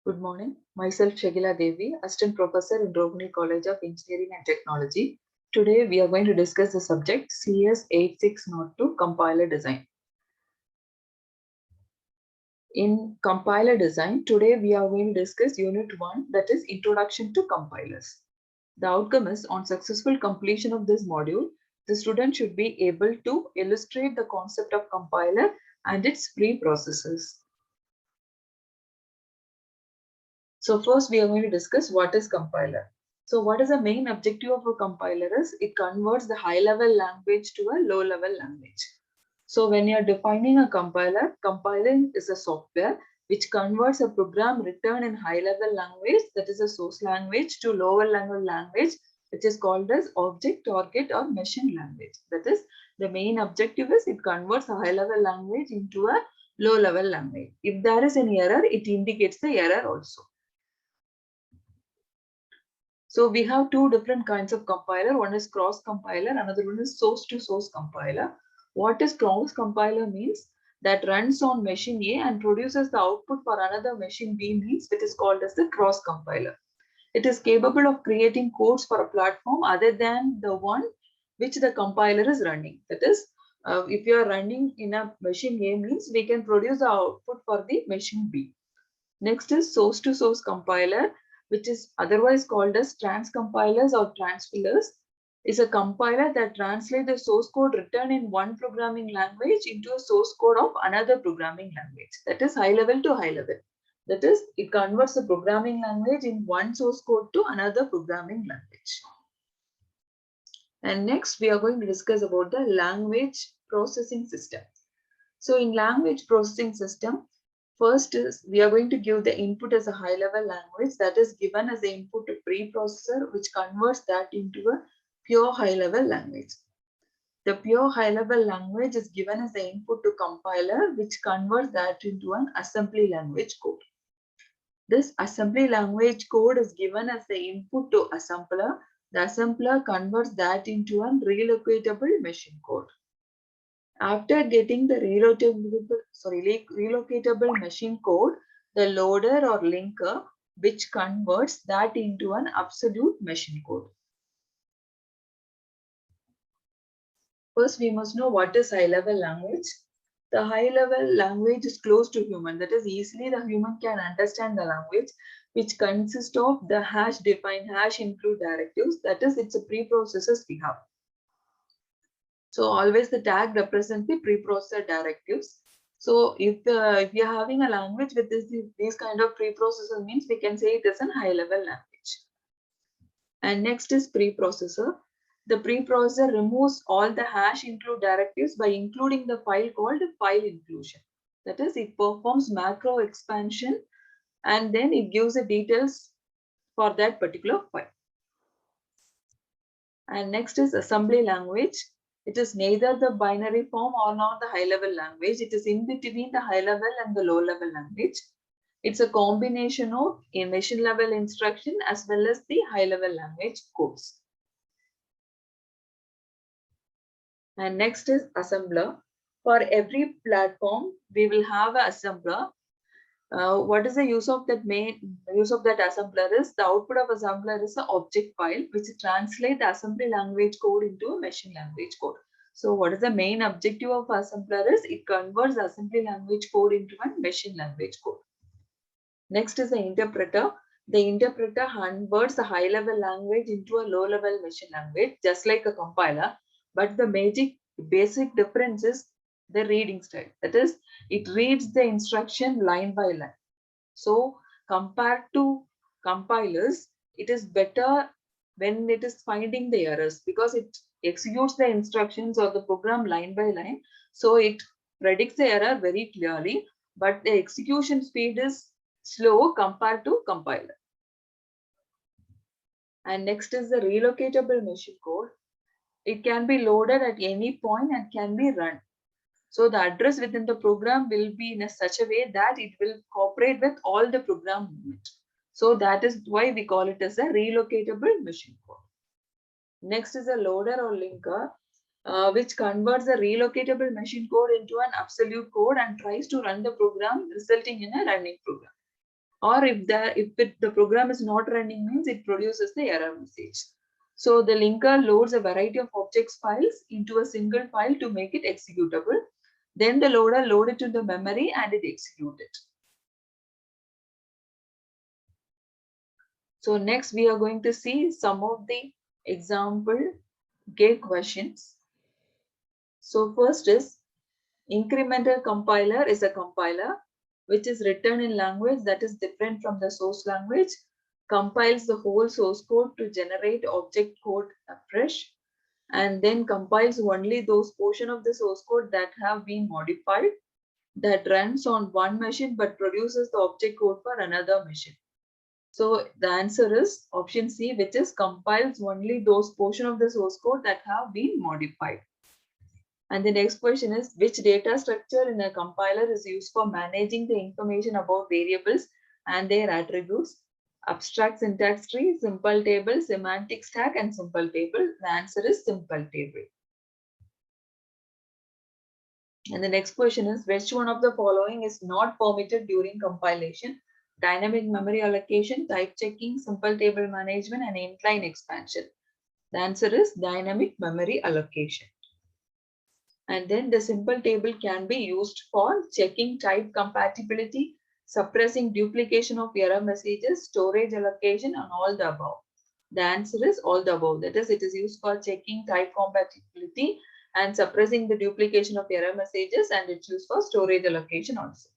Good morning. Myself Shagila Devi, Assistant Professor in Rohini College of Engineering and Technology. Today we are going to discuss the subject CS8602 Compiler Design. In Compiler Design, today we are going to discuss Unit 1, that is Introduction to Compilers. The outcome is, on successful completion of this module, the student should be able to illustrate the concept of compiler and its pre-processes. So first we are going to discuss what is compiler. So what is the main objective of a compiler is it converts the high level language to a low level language. So when you are defining a compiler, compiling is a software which converts a program written in high level language, that is a source language, to lower level language, which is called as object, target or machine language. That is, the main objective is it converts a high level language into a low level language. If there is an error, it indicates the error also. So we have two different kinds of compiler. One is cross compiler, another one is source to source compiler. What is cross compiler means? That runs on machine A and produces the output for another machine B means, which is called as the cross compiler. It is capable of creating codes for a platform other than the one which the compiler is running. That is, if you are running in a machine A means we can produce the output for the machine B. Next is source to source compiler, which is otherwise called as transcompilers or transpilers, is a compiler that translates the source code written in one programming language into a source code of another programming language. That is high level to high level. That is, it converts the programming language in one source code to another programming language. And next, we are going to discuss about the language processing system. So in language processing system, first is we are going to give the input as a high level language that is given as the input to preprocessor, which converts that into a pure high level language. The pure high level language is given as the input to compiler, which converts that into an assembly language code. This assembly language code is given as the input to assembler. The assembler converts that into a relocatable machine code. After getting the relocatable machine code, the loader or linker, which converts that into an absolute machine code. First, we must know what is high-level language. The high-level language is close to human. That is, easily the human can understand the language, which consists of the hash define, hash include directives. That is, it's a preprocessors we have. So always the tag represents the preprocessor directives. So if you're having a language with these kind of preprocessor means we can say it is a high level language. And next is preprocessor. The preprocessor removes all the hash include directives by including the file called file inclusion. That is, it performs macro expansion and then it gives the details for that particular file. And next is assembly language. It is neither the binary form or not the high level language. It is in between the high level and the low level language. It's a combination of a machine level instruction as well as the high level language codes. And next is assembler. For every platform, we will have an assembler. What is the use of that assembler is the output of assembler is an object file which translates the assembly language code into a machine language code. So what is the main objective of assembler is it converts the assembly language code into a machine language code. Next is the interpreter. The interpreter converts the high level language into a low level machine language just like a compiler, but the basic difference is the reading style. That is, it reads the instruction line by line. So compared to compilers, it is better when it is finding the errors because it executes the instructions or the program line by line. So it predicts the error very clearly, but the execution speed is slow compared to compiler. And next is the relocatable machine code. It can be loaded at any point and can be run. So the address within the program will be in such a way that it will cooperate with all the program movement. So that is why we call it as a relocatable machine code. Next is a loader or linker, which converts the relocatable machine code into an absolute code and tries to run the program, resulting in a running program. or if the program is not running means it produces the error message. So the linker loads a variety of objects files into a single file to make it executable. Then the loader loads it to the memory and it executes it. So next we are going to see some of the example gate questions. So first is incremental compiler is a compiler which is written in language that is different from the source language, compiles the whole source code to generate object code afresh, and then compiles only those portion of the source code that have been modified, that runs on one machine but produces the object code for another machine. So the answer is option C, which is compiles only those portion of the source code that have been modified. And the next question is, which data structure in a compiler is used for managing the information about variables and their attributes? Abstract syntax tree, simple table, semantic stack, and simple table. The answer is simple table. And the next question is, which one of the following is not permitted during compilation? Dynamic memory allocation, type checking, simple table management, and incline expansion. The answer is dynamic memory allocation. And then the simple table can be used for checking type compatibility, suppressing duplication of error messages, storage allocation, and all the above. The answer is all the above. That is, it is used for checking type compatibility and suppressing the duplication of error messages, and it's used for storage allocation also.